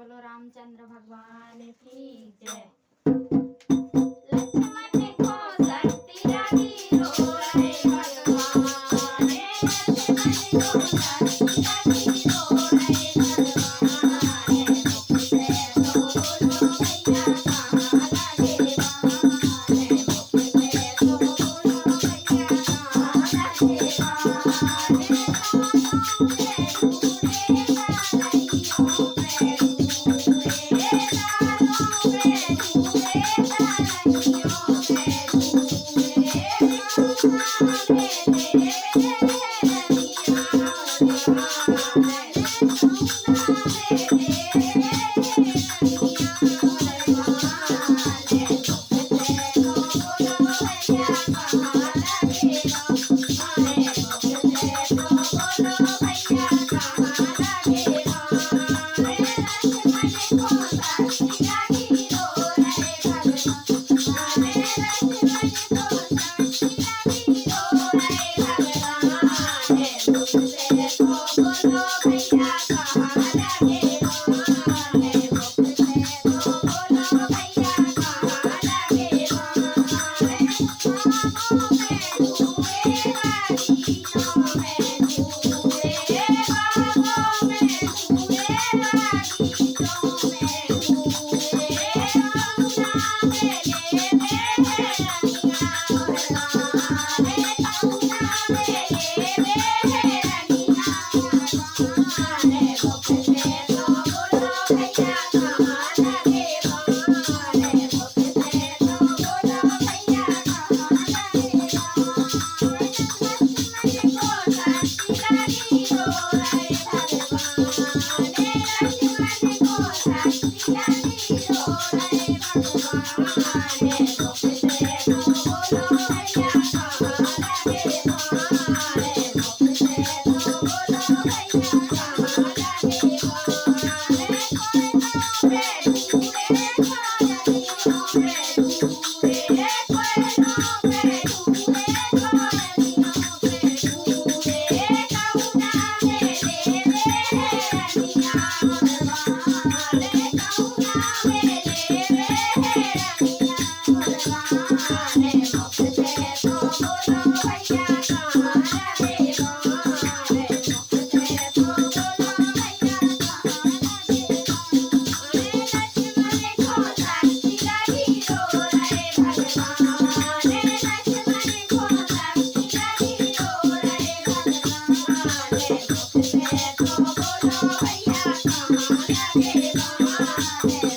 बोलो रामचंद्र भगवान की जय। लक्ष्मण को शक्ति लगी रो रहे भगवान, लक्ष्मण को शक्ति लगी रो रहे भगवान, मुख से तो बोलो भैया कहाँ लगे बाण, मुख से तो बोलो भैया कहाँ लगे भैया कहाँ लगे बाण।